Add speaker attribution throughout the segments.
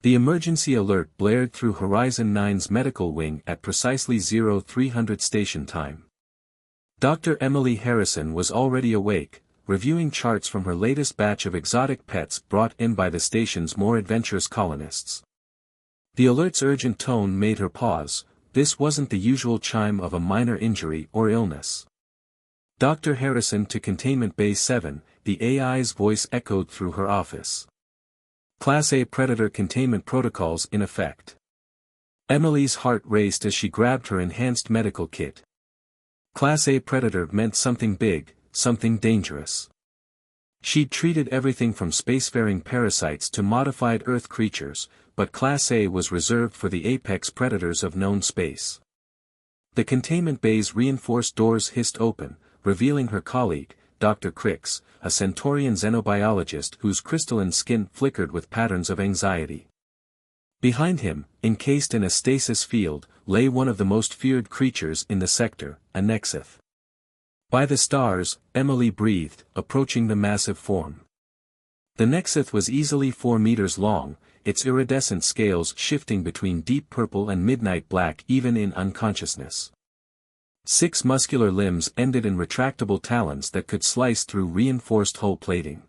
Speaker 1: The emergency alert blared through Horizon 9's medical wing at precisely 0300 station time. Dr. Emily Harrison was already awake, reviewing charts from her latest batch of exotic pets brought in by the station's more adventurous colonists. The alert's urgent tone made her pause. This wasn't the usual chime of a minor injury or illness. Dr. Harrison to Containment Bay 7, the AI's voice echoed through her office. Class A predator containment protocols in effect. Emily's heart raced as she grabbed her enhanced medical kit. Class A predator meant something big, something dangerous. She'd treated everything from spacefaring parasites to modified Earth creatures, but Class A was reserved for the apex predators of known space. The containment bay's reinforced doors hissed open, revealing her colleague, Dr. Crix, a Centaurian xenobiologist whose crystalline skin flickered with patterns of anxiety. Behind him, encased in a stasis field, lay one of the most feared creatures in the sector, a Nexith. By the stars, Emily breathed, approaching the massive form. The Nexith was easily 4 meters long, its iridescent scales shifting between deep purple and midnight black even in unconsciousness. 6 muscular limbs ended in retractable talons that could slice through reinforced hull plating.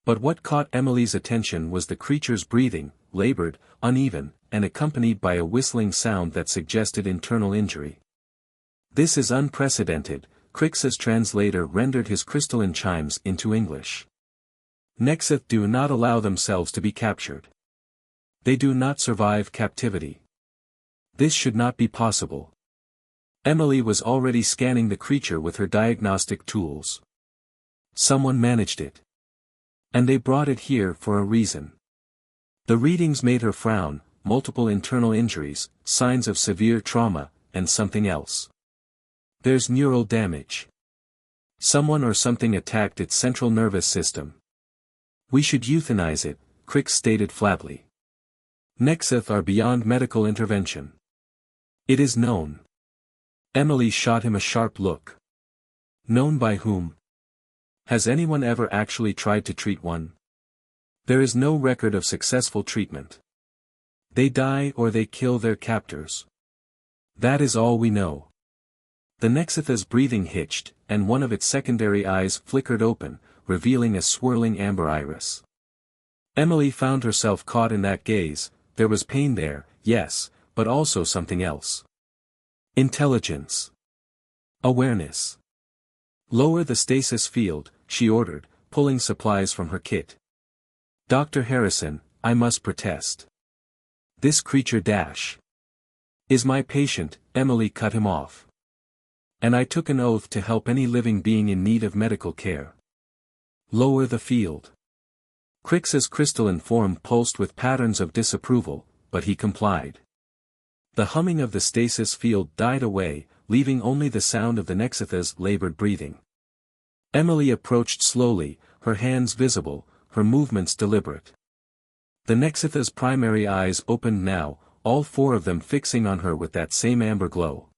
Speaker 1: But what caught Emily's attention was the creature's breathing, labored, uneven, and accompanied by a whistling sound that suggested internal injury. "This is unprecedented," Crix's translator rendered his crystalline chimes into English. "Nexith do not allow themselves to be captured. They do not survive captivity. This should not be possible." Emily was already scanning the creature with her diagnostic tools. Someone managed it. And they brought it here for a reason. The readings made her frown, multiple internal injuries, signs of severe trauma, and something else. "There's neural damage. Someone or something attacked its central nervous system. We should euthanize it," Crix stated flatly. "Nexith are beyond medical intervention. It is known." Emily shot him a sharp look. "Known by whom? Has anyone ever actually tried to treat one? There is no record of successful treatment. They die or they kill their captors. That is all we know." The Nexitha's breathing hitched, and one of its secondary eyes flickered open, revealing a swirling amber iris. Emily found herself caught in that gaze. There was pain there, yes, but also something else. Intelligence. Awareness. "Lower the stasis field," she ordered, pulling supplies from her kit. "Dr. Harrison, I must protest. This creature is my patient," Emily cut him off. "And I took an oath to help any living being in need of medical care. Lower the field." Crix's crystalline form pulsed with patterns of disapproval, but he complied. The humming of the stasis field died away, leaving only the sound of the Nexitha's labored breathing. Emily approached slowly, her hands visible, her movements deliberate. The Nexitha's primary eyes opened now, all 4 of them fixing on her with that same amber glow.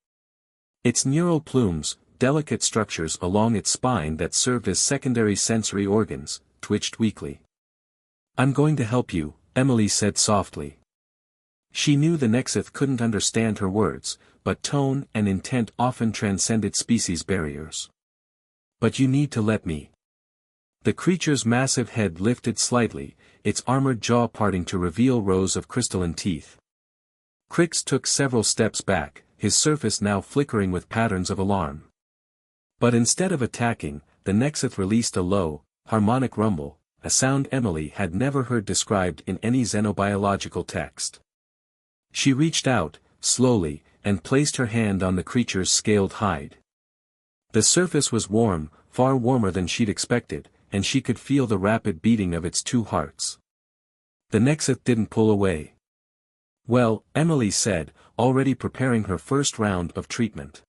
Speaker 1: Its neural plumes, delicate structures along its spine that served as secondary sensory organs, twitched weakly. "I'm going to help you," Emily said softly. She knew the Nexith couldn't understand her words, but tone and intent often transcended species barriers. "But you need to let me." The creature's massive head lifted slightly, its armored jaw parting to reveal rows of crystalline teeth. Crix took several steps back, his surface now flickering with patterns of alarm. But instead of attacking, the Nexith released a low, harmonic rumble, a sound Emily had never heard described in any xenobiological text. She reached out, slowly, and placed her hand on the creature's scaled hide. The surface was warm, far warmer than she'd expected, and she could feel the rapid beating of its 2 hearts. The Nexith didn't pull away. "Well," Emily said, already preparing her first round of treatment.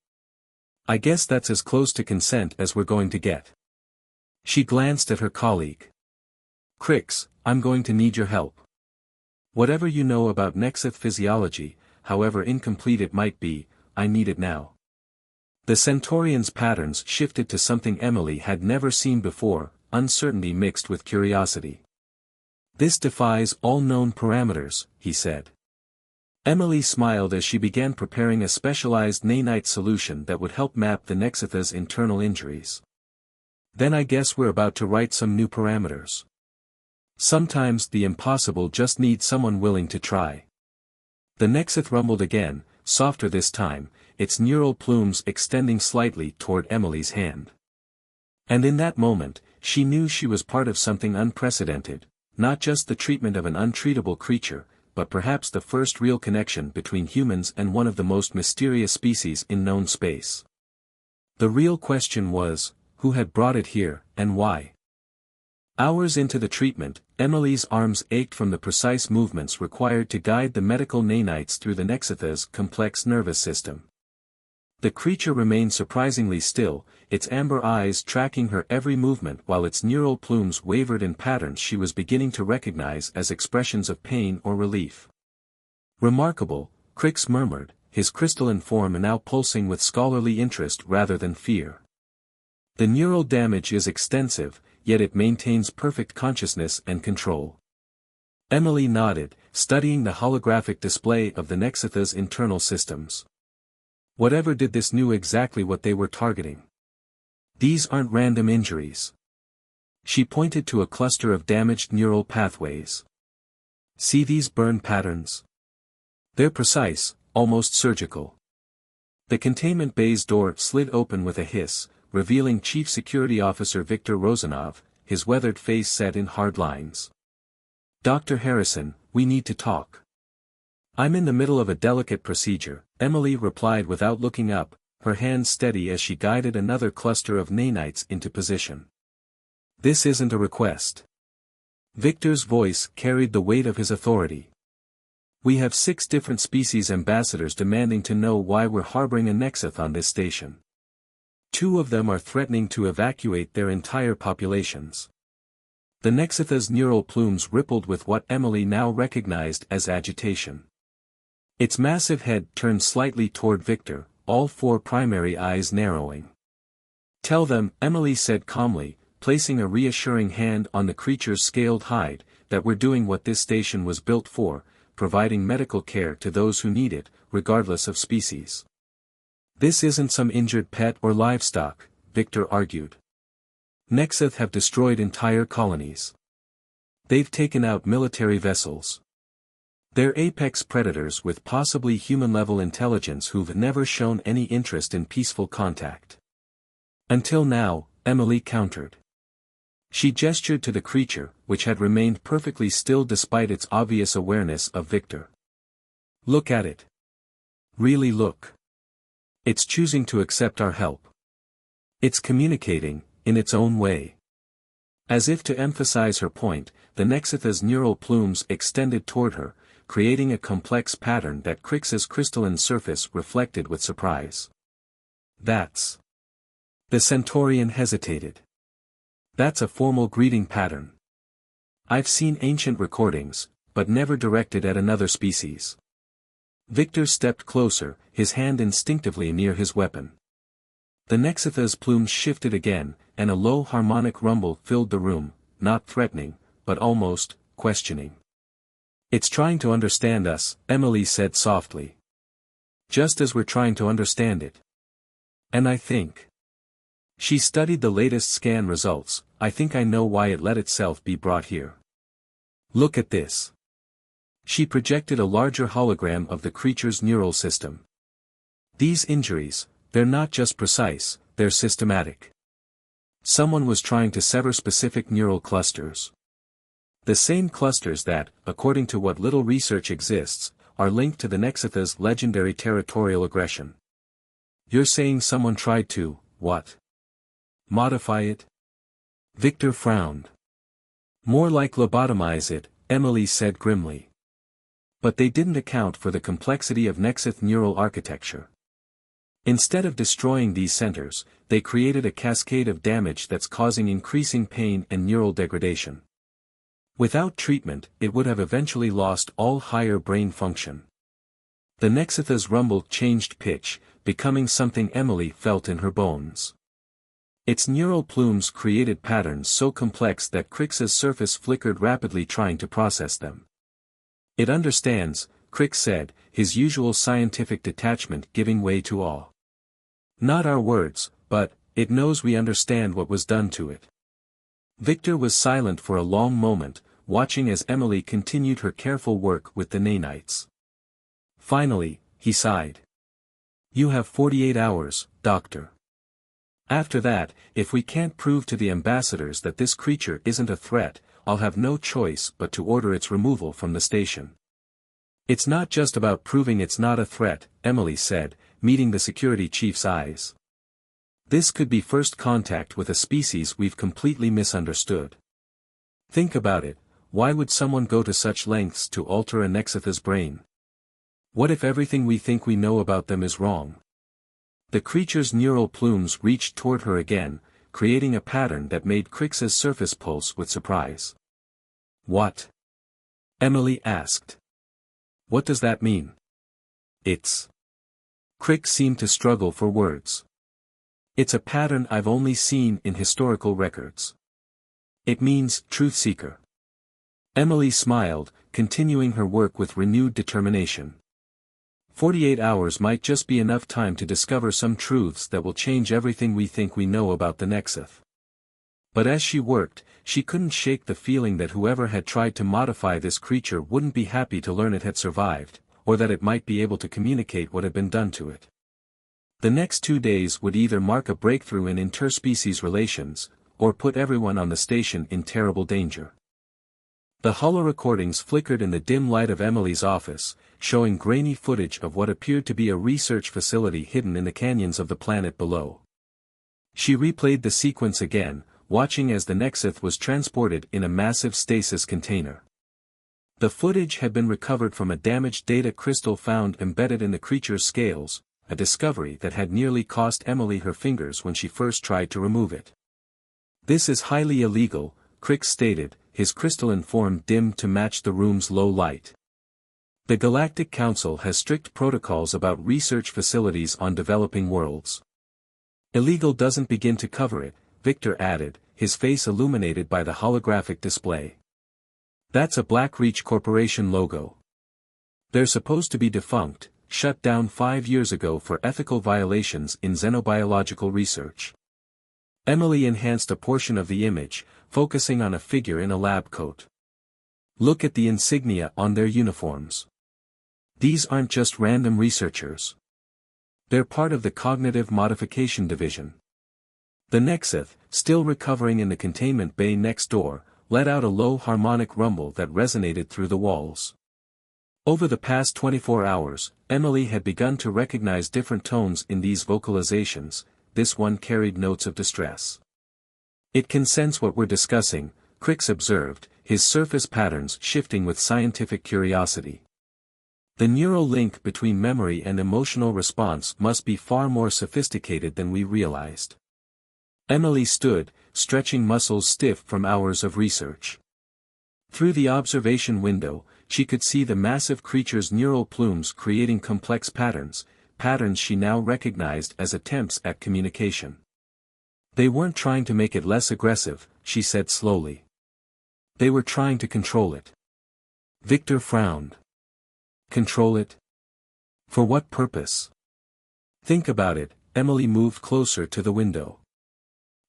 Speaker 1: "I guess that's as close to consent as we're going to get." She glanced at her colleague. "Crix, I'm going to need your help. Whatever you know about Nexith physiology, however incomplete it might be, I need it now." The Centaurian's patterns shifted to something Emily had never seen before, uncertainty mixed with curiosity. This defies all known parameters, he said. Emily smiled as she began preparing a specialized nanite solution that would help map the Nexitha's internal injuries. Then I guess we're about to write some new parameters. Sometimes the impossible just needs someone willing to try. The Nexith rumbled again, softer this time, its neural plumes extending slightly toward Emily's hand. And in that moment, she knew she was part of something unprecedented, not just the treatment of an untreatable creature, but perhaps the first real connection between humans and one of the most mysterious species in known space. The real question was, who had brought it here, and why? Hours into the treatment, Emily's arms ached from the precise movements required to guide the medical nanites through the Nexitha's complex nervous system. The creature remained surprisingly still, its amber eyes tracking her every movement while its neural plumes wavered in patterns she was beginning to recognize as expressions of pain or relief. Remarkable, Crix murmured, his crystalline form now pulsing with scholarly interest rather than fear. The neural damage is extensive, yet it maintains perfect consciousness and control. Emily nodded, studying the holographic display of the Nexitha's internal systems. Whatever did this knew exactly what they were targeting. These aren't random injuries. She pointed to a cluster of damaged neural pathways. See these burn patterns? They're precise, almost surgical. The containment bay's door slid open with a hiss, revealing Chief Security Officer Viktor Rozanov, his weathered face set in hard lines. Dr. Harrison, we need to talk. I'm in the middle of a delicate procedure, Emily replied without looking up, her hands steady as she guided another cluster of nanites into position. This isn't a request. Victor's voice carried the weight of his authority. We have 6 different species ambassadors demanding to know why we're harboring a Nexith on this station. 2 of them are threatening to evacuate their entire populations. The Nexitha's neural plumes rippled with what Emily now recognized as agitation. Its massive head turned slightly toward Victor, all 4 primary eyes narrowing. Tell them, Emily said calmly, placing a reassuring hand on the creature's scaled hide, that we're doing what this station was built for, providing medical care to those who need it, regardless of species. This isn't some injured pet or livestock, Victor argued. Nexith have destroyed entire colonies. They've taken out military vessels. They're apex predators with possibly human-level intelligence who've never shown any interest in peaceful contact. Until now, Emily countered. She gestured to the creature, which had remained perfectly still despite its obvious awareness of Victor. Look at it. Really look. It's choosing to accept our help. It's communicating, in its own way. As if to emphasize her point, the Nexitha's neural plumes extended toward her, creating a complex pattern that Crix's crystalline surface reflected with surprise. That's... The Centaurian hesitated. That's a formal greeting pattern. I've seen ancient recordings, but never directed at another species. Victor stepped closer, his hand instinctively near his weapon. The Nexitha's plumes shifted again, and a low harmonic rumble filled the room, not threatening, but almost, questioning. It's trying to understand us, Emily said softly. Just as we're trying to understand it. And I think. She studied the latest scan results, I think I know why it let itself be brought here. Look at this. She projected a larger hologram of the creature's neural system. These injuries, they're not just precise, they're systematic. Someone was trying to sever specific neural clusters. The same clusters that, according to what little research exists, are linked to the Nexitha's legendary territorial aggression. You're saying someone tried to, what? Modify it? Victor frowned. More like lobotomize it, Emily said grimly. But they didn't account for the complexity of Nexith neural architecture. Instead of destroying these centers, they created a cascade of damage that's causing increasing pain and neural degradation. Without treatment, it would have eventually lost all higher brain function. The Nexitha's rumble changed pitch, becoming something Emily felt in her bones. Its neural plumes created patterns so complex that Crix's surface flickered rapidly trying to process them. It understands, Crix said, his usual scientific detachment giving way to awe. Not our words, but, it knows we understand what was done to it. Victor was silent for a long moment, watching as Emily continued her careful work with the nanites. Finally, he sighed. You have 48 hours, Doctor. After that, if we can't prove to the ambassadors that this creature isn't a threat, I'll have no choice but to order its removal from the station. It's not just about proving it's not a threat, Emily said, meeting the security chief's eyes. This could be first contact with a species we've completely misunderstood. Think about it, why would someone go to such lengths to alter a Nexitha's brain? What if everything we think we know about them is wrong? The creature's neural plumes reached toward her again, creating a pattern that made Crix's surface pulse with surprise. What? Emily asked. What does that mean? It's... Crix seemed to struggle for words. It's a pattern I've only seen in historical records. It means, truth seeker. Emily smiled, continuing her work with renewed determination. 48 hours might just be enough time to discover some truths that will change everything we think we know about the Nexith. But as she worked, she couldn't shake the feeling that whoever had tried to modify this creature wouldn't be happy to learn it had survived, or that it might be able to communicate what had been done to it. The next 2 days would either mark a breakthrough in interspecies relations, or put everyone on the station in terrible danger. The holo-recordings flickered in the dim light of Emily's office, showing grainy footage of what appeared to be a research facility hidden in the canyons of the planet below. She replayed the sequence again, watching as the Nexith was transported in a massive stasis container. The footage had been recovered from a damaged data crystal found embedded in the creature's scales, a discovery that had nearly cost Emily her fingers when she first tried to remove it. This is highly illegal, Crix stated, his crystalline form dimmed to match the room's low light. The Galactic Council has strict protocols about research facilities on developing worlds. Illegal doesn't begin to cover it, Victor added, his face illuminated by the holographic display. That's a Blackreach Corporation logo. They're supposed to be defunct, shut down 5 years ago for ethical violations in xenobiological research. Emily enhanced a portion of the image, focusing on a figure in a lab coat. Look at the insignia on their uniforms. These aren't just random researchers. They're part of the Cognitive Modification Division. The Nexith, still recovering in the containment bay next door, let out a low harmonic rumble that resonated through the walls. Over the past 24 hours, Emily had begun to recognize different tones in these vocalizations. This one carried notes of distress. It can sense what we're discussing, Crix observed, his surface patterns shifting with scientific curiosity. The neural link between memory and emotional response must be far more sophisticated than we realized. Emily stood, stretching muscles stiff from hours of research. Through the observation window, she could see the massive creature's neural plumes creating complex patterns she now recognized as attempts at communication. They weren't trying to make it less aggressive, she said slowly. They were trying to control it. Victor frowned. Control it? For what purpose? Think about it, Emily moved closer to the window.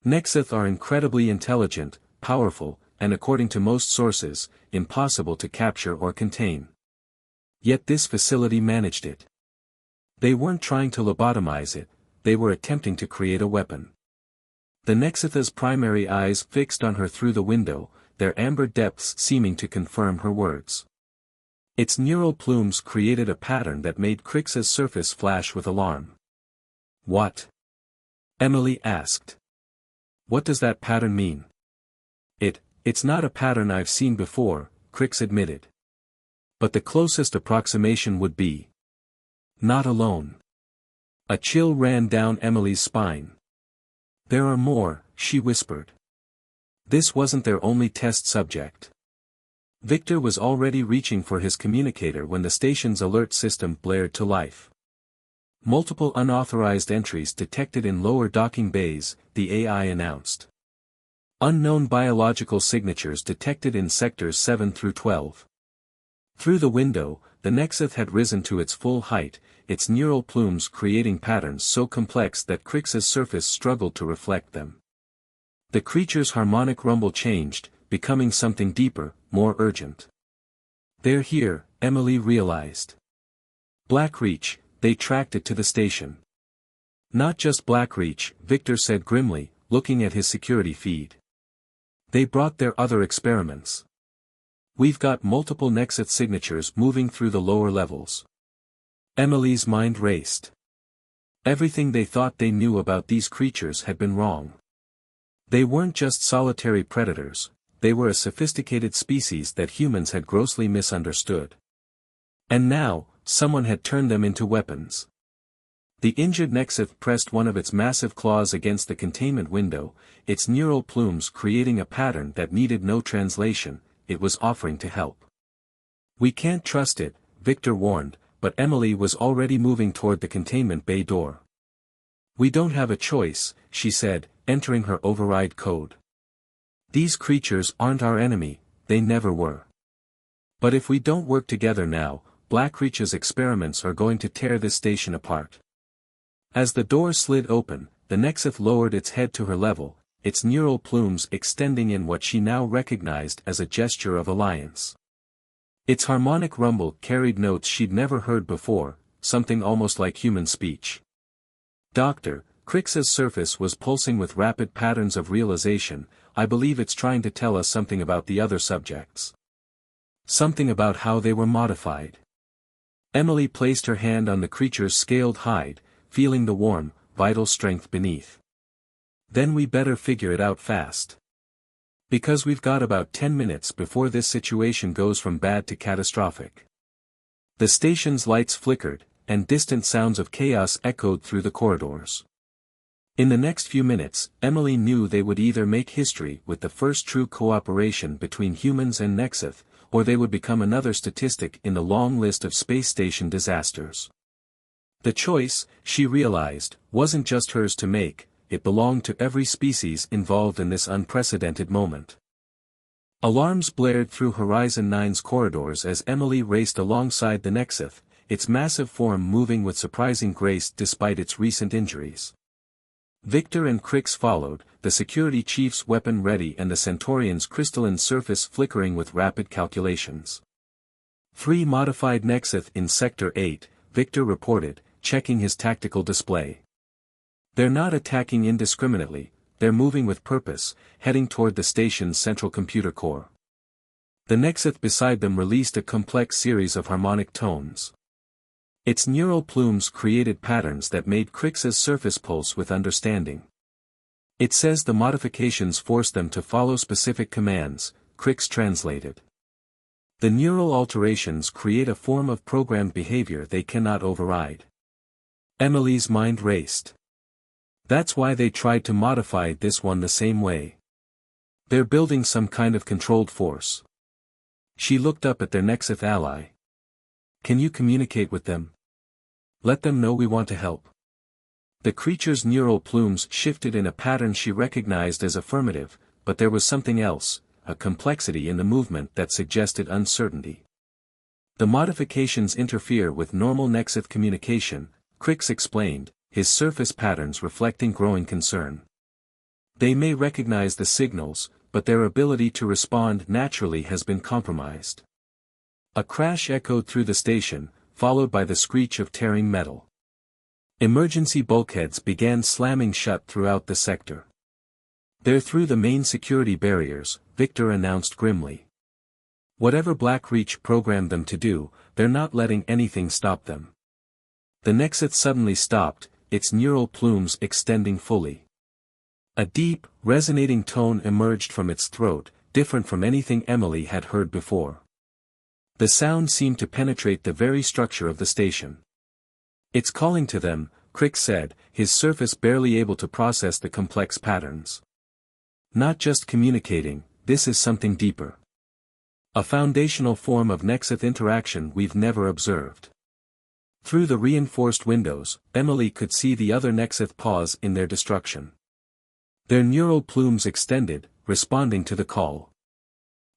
Speaker 1: Nexith are incredibly intelligent, powerful, and according to most sources, impossible to capture or contain. Yet this facility managed it. They weren't trying to lobotomize it, they were attempting to create a weapon. The Nexitha's primary eyes fixed on her through the window, their amber depths seeming to confirm her words. Its neural plumes created a pattern that made Crix's surface flash with alarm. What? Emily asked. What does that pattern mean? It's not a pattern I've seen before, Crix admitted. But the closest approximation would be. Not alone. A chill ran down Emily's spine. There are more, she whispered. This wasn't their only test subject. Victor was already reaching for his communicator when the station's alert system blared to life. Multiple unauthorized entries detected in lower docking bays, the AI announced. Unknown biological signatures detected in sectors 7 through 12. Through the window, the Nexith had risen to its full height, its neural plumes creating patterns so complex that Crix's surface struggled to reflect them. The creature's harmonic rumble changed, becoming something deeper, more urgent. "They're here," Emily realized. Blackreach, they tracked it to the station. "Not just Blackreach," Victor said grimly, looking at his security feed. "They brought their other experiments. We've got multiple Nexith signatures moving through the lower levels." Emily's mind raced. Everything they thought they knew about these creatures had been wrong. They weren't just solitary predators, they were a sophisticated species that humans had grossly misunderstood. And now, someone had turned them into weapons. The injured Nexith pressed one of its massive claws against the containment window, its neural plumes creating a pattern that needed no translation. It was offering to help. "We can't trust it," Victor warned, but Emily was already moving toward the containment bay door. "We don't have a choice," she said, entering her override code. "These creatures aren't our enemy, they never were. But if we don't work together now, Blackreach's experiments are going to tear this station apart." As the door slid open, the Nexith lowered its head to her level, its neural plumes extending in what she now recognized as a gesture of alliance. Its harmonic rumble carried notes she'd never heard before, something almost like human speech. "Doctor," Crix's surface was pulsing with rapid patterns of realization, "I believe it's trying to tell us something about the other subjects. Something about how they were modified." Emily placed her hand on the creature's scaled hide, feeling the warm, vital strength beneath. "Then we better figure it out fast. Because we've got about 10 minutes before this situation goes from bad to catastrophic." The station's lights flickered, and distant sounds of chaos echoed through the corridors. In the next few minutes, Emily knew they would either make history with the first true cooperation between humans and Nexith, or they would become another statistic in the long list of space station disasters. The choice, she realized, wasn't just hers to make, it belonged to every species involved in this unprecedented moment. Alarms blared through Horizon 9's corridors as Emily raced alongside the Nexith, its massive form moving with surprising grace despite its recent injuries. Victor and Crix followed, the security chief's weapon ready and the Centaurian's crystalline surface flickering with rapid calculations. 3 modified Nexith in Sector 8, Victor reported, checking his tactical display. "They're not attacking indiscriminately, they're moving with purpose, heading toward the station's central computer core." The Nexith beside them released a complex series of harmonic tones. Its neural plumes created patterns that made Crix's surface pulse with understanding. "It says the modifications force them to follow specific commands," Crix translated. "The neural alterations create a form of programmed behavior they cannot override." Emily's mind raced. That's why they tried to modify this one the same way. They're building some kind of controlled force. She looked up at their Nexith ally. "Can you communicate with them? Let them know we want to help." The creature's neural plumes shifted in a pattern she recognized as affirmative, but there was something else, a complexity in the movement that suggested uncertainty. "The modifications interfere with normal Nexith communication," Crix explained, his surface patterns reflecting growing concern. "They may recognize the signals, but their ability to respond naturally has been compromised." A crash echoed through the station, followed by the screech of tearing metal. Emergency bulkheads began slamming shut throughout the sector. "They're through the main security barriers," Victor announced grimly. "Whatever Blackreach programmed them to do, they're not letting anything stop them." The Nexith suddenly stopped, its neural plumes extending fully. A deep, resonating tone emerged from its throat, different from anything Emily had heard before. The sound seemed to penetrate the very structure of the station. "It's calling to them," Crix said, his surface barely able to process the complex patterns. "Not just communicating, this is something deeper. A foundational form of Nexith interaction we've never observed." Through the reinforced windows, Emily could see the other Nexeth pause in their destruction. Their neural plumes extended, responding to the call.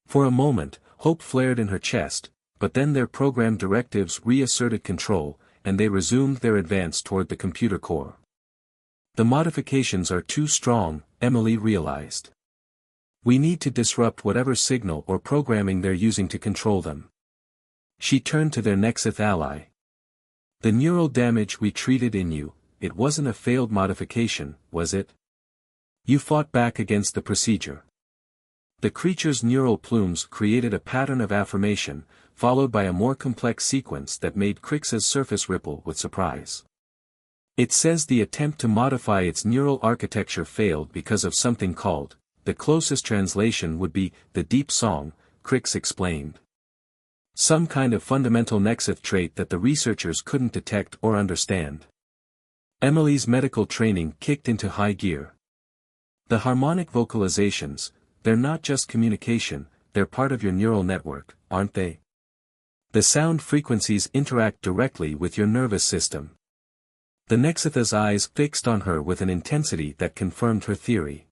Speaker 1: For a moment, hope flared in her chest, but then their programmed directives reasserted control, and they resumed their advance toward the computer core. The modifications are too strong, Emily realized. We need to disrupt whatever signal or programming they're using to control them. She turned to their Nexeth ally. The neural damage we treated in you, it wasn't a failed modification, was it? You fought back against the procedure. The creature's neural plumes created a pattern of affirmation, followed by a more complex sequence that made Crix's surface ripple with surprise. It says the attempt to modify its neural architecture failed because of something called, the closest translation would be, the deep song, Crix explained. Some kind of fundamental Nexeth trait that the researchers couldn't detect or understand. Emily's medical training kicked into high gear. The harmonic vocalizations, they're not just communication, they're part of your neural network, aren't they? The sound frequencies interact directly with your nervous system. The Nexetha's eyes fixed on her with an intensity that confirmed her theory.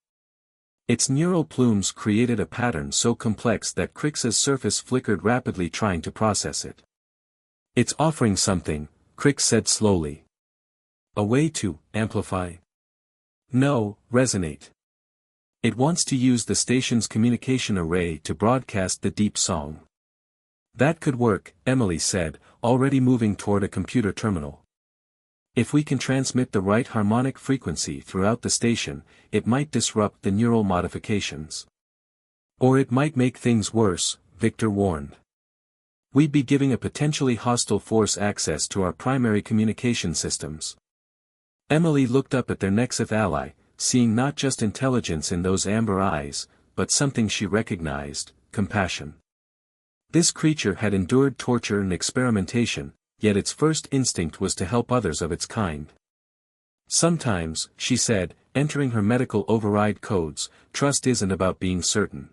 Speaker 1: Its neural plumes created a pattern so complex that Crix's surface flickered rapidly trying to process it. It's offering something, Crix said slowly. A way to amplify? No, resonate. It wants to use the station's communication array to broadcast the deep song. That could work, Emily said, already moving toward a computer terminal. If we can transmit the right harmonic frequency throughout the station, it might disrupt the neural modifications. Or it might make things worse, Victor warned. We'd be giving a potentially hostile force access to our primary communication systems. Emily looked up at their Nexeth ally, seeing not just intelligence in those amber eyes, but something she recognized, compassion. This creature had endured torture and experimentation, yet its first instinct was to help others of its kind. Sometimes, she said, entering her medical override codes, trust isn't about being certain.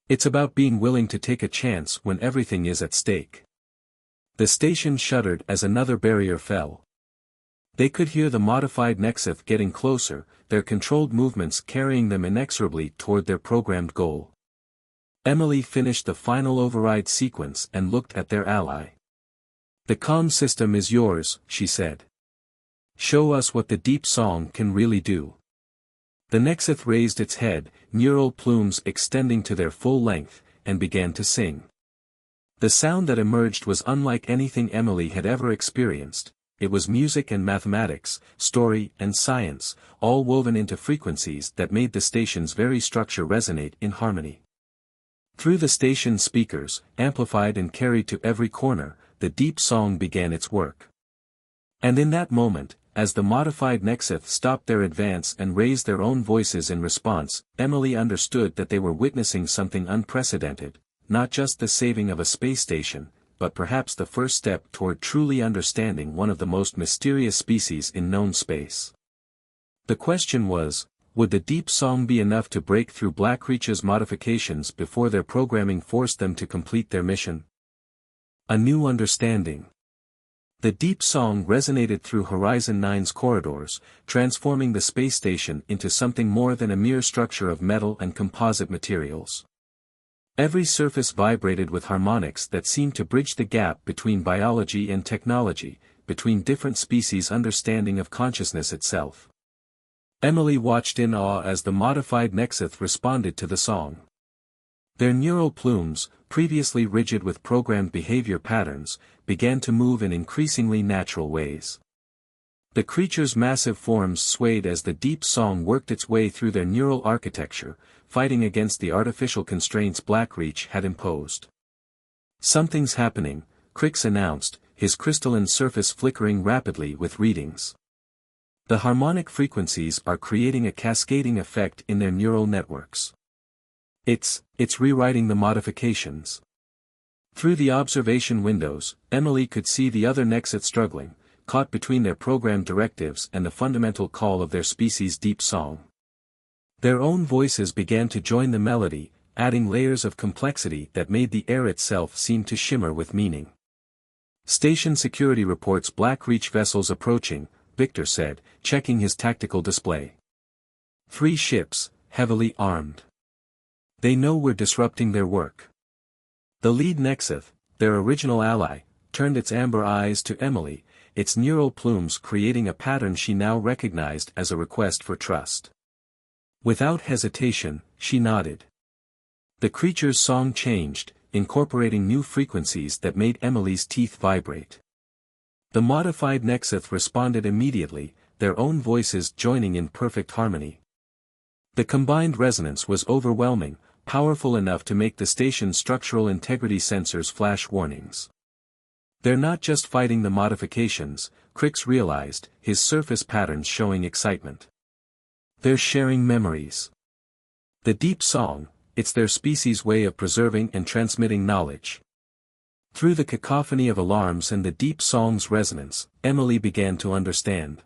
Speaker 1: It's about being willing to take a chance when everything is at stake. The station shuddered as another barrier fell. They could hear the modified Nexeth getting closer, their controlled movements carrying them inexorably toward their programmed goal. Emily finished the final override sequence and looked at their ally. The comm system is yours, she said. Show us what the deep song can really do. The Nexeth raised its head, neural plumes extending to their full length, and began to sing. The sound that emerged was unlike anything Emily had ever experienced. It was music and mathematics, story and science, all woven into frequencies that made the station's very structure resonate in harmony. Through the station speakers, amplified and carried to every corner, the deep song began its work. And in that moment, as the modified Nexeth stopped their advance and raised their own voices in response, Emily understood that they were witnessing something unprecedented, not just the saving of a space station, but perhaps the first step toward truly understanding one of the most mysterious species in known space. The question was, would the deep song be enough to break through Blackreach's modifications before their programming forced them to complete their mission? A new understanding. The deep song resonated through Horizon 9's corridors, transforming the space station into something more than a mere structure of metal and composite materials. Every surface vibrated with harmonics that seemed to bridge the gap between biology and technology, between different species' understanding of consciousness itself. Emily watched in awe as the modified Nexeth responded to the song. Their neural plumes, previously rigid with programmed behavior patterns, began to move in increasingly natural ways. The creature's massive forms swayed as the deep song worked its way through their neural architecture, fighting against the artificial constraints Blackreach had imposed. Something's happening, Crix announced, his crystalline surface flickering rapidly with readings. The harmonic frequencies are creating a cascading effect in their neural networks. It's rewriting the modifications. Through the observation windows, Emily could see the other Nexeth struggling, caught between their programmed directives and the fundamental call of their species' deep song. Their own voices began to join the melody, adding layers of complexity that made the air itself seem to shimmer with meaning. Station security reports Black Reach vessels approaching, Victor said, checking his tactical display. 3 ships, heavily armed. They know we're disrupting their work. The lead Nexus, their original ally, turned its amber eyes to Emily, its neural plumes creating a pattern she now recognized as a request for trust. Without hesitation, she nodded. The creature's song changed, incorporating new frequencies that made Emily's teeth vibrate. The modified Nexus responded immediately, their own voices joining in perfect harmony. The combined resonance was overwhelming, powerful enough to make the station's structural integrity sensors flash warnings. They're not just fighting the modifications, Crix realized, his surface patterns showing excitement. They're sharing memories. The deep song, it's their species' way of preserving and transmitting knowledge. Through the cacophony of alarms and the deep song's resonance, Emily began to understand.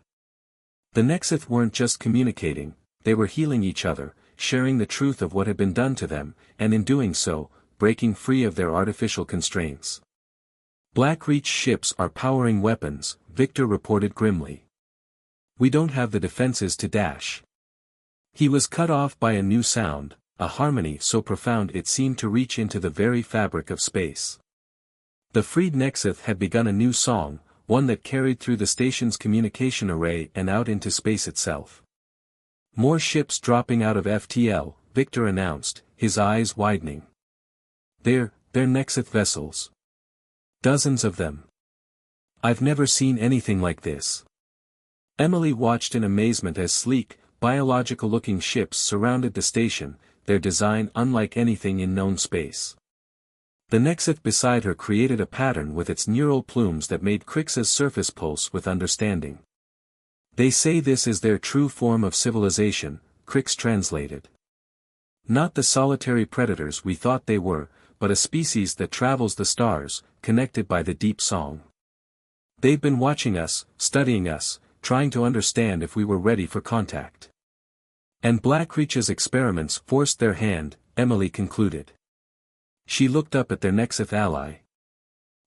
Speaker 1: The Nexus weren't just communicating, they were healing each other, sharing the truth of what had been done to them, and in doing so, breaking free of their artificial constraints. Black Reach ships are powering weapons, Victor reported grimly. We don't have the defenses to dash. He was cut off by a new sound, a harmony so profound it seemed to reach into the very fabric of space. The freed Nexus had begun a new song, one that carried through the station's communication array and out into space itself. More ships dropping out of FTL, Victor announced, his eyes widening. They're Nexus vessels. Dozens of them. I've never seen anything like this. Emily watched in amazement as sleek, biological-looking ships surrounded the station, their design unlike anything in known space. The Nexus beside her created a pattern with its neural plumes that made Crix's surface pulse with understanding. They say this is their true form of civilization, Crix translated. Not the solitary predators we thought they were, but a species that travels the stars, connected by the deep song. They've been watching us, studying us, trying to understand if we were ready for contact. And Black Reach's experiments forced their hand, Emily concluded. She looked up at their Nexus ally.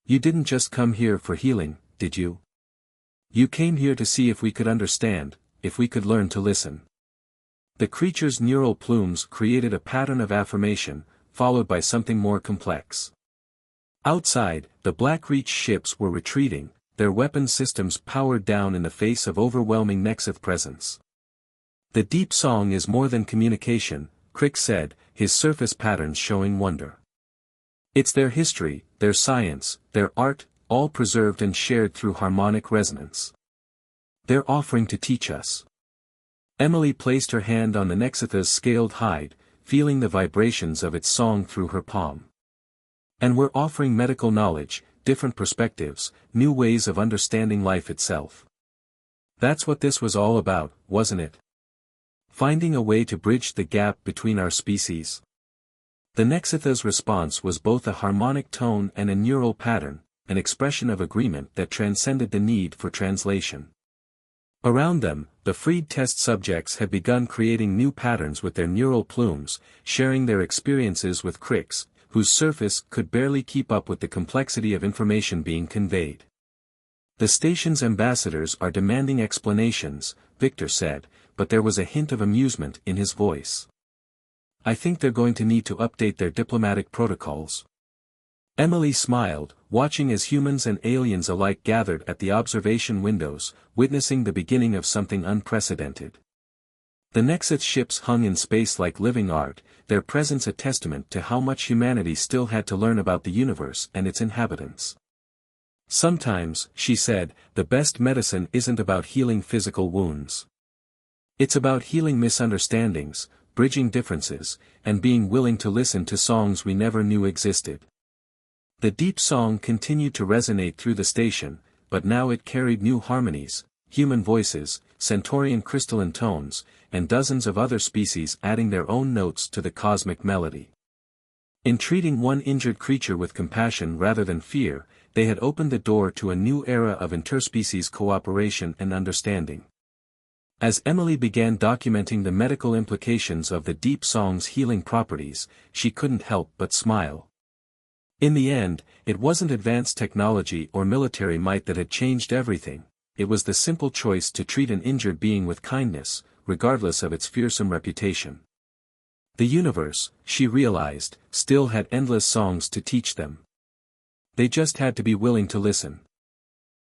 Speaker 1: You didn't just come here for healing, did you? You came here to see if we could understand, if we could learn to listen. The creature's neural plumes created a pattern of affirmation, followed by something more complex. Outside, the Black Reach ships were retreating, their weapon systems powered down in the face of overwhelming Nexus presence. The deep song is more than communication, Crix said, his surface patterns showing wonder. It's their history, their science, their art, all preserved and shared through harmonic resonance. They're offering to teach us. Emily placed her hand on the Nexus's scaled hide, feeling the vibrations of its song through her palm. And we're offering medical knowledge, different perspectives, new ways of understanding life itself. That's what this was all about, wasn't it? Finding a way to bridge the gap between our species. The Nexus's response was both a harmonic tone and a neural pattern, an expression of agreement that transcended the need for translation. Around them, the freed test subjects had begun creating new patterns with their neural plumes, sharing their experiences with Crix, whose surface could barely keep up with the complexity of information being conveyed. The station's ambassadors are demanding explanations, Victor said, but there was a hint of amusement in his voice. I think they're going to need to update their diplomatic protocols. Emily smiled, watching as humans and aliens alike gathered at the observation windows, witnessing the beginning of something unprecedented. The Nexus ships hung in space like living art, their presence a testament to how much humanity still had to learn about the universe and its inhabitants. Sometimes, she said, the best medicine isn't about healing physical wounds. It's about healing misunderstandings, bridging differences, and being willing to listen to songs we never knew existed. The deep song continued to resonate through the station, but now it carried new harmonies, human voices, Centaurian crystalline tones, and dozens of other species adding their own notes to the cosmic melody. In treating one injured creature with compassion rather than fear, they had opened the door to a new era of interspecies cooperation and understanding. As Emily began documenting the medical implications of the deep song's healing properties, she couldn't help but smile. In the end, it wasn't advanced technology or military might that had changed everything, it was the simple choice to treat an injured being with kindness, regardless of its fearsome reputation. The universe, she realized, still had endless songs to teach them. They just had to be willing to listen.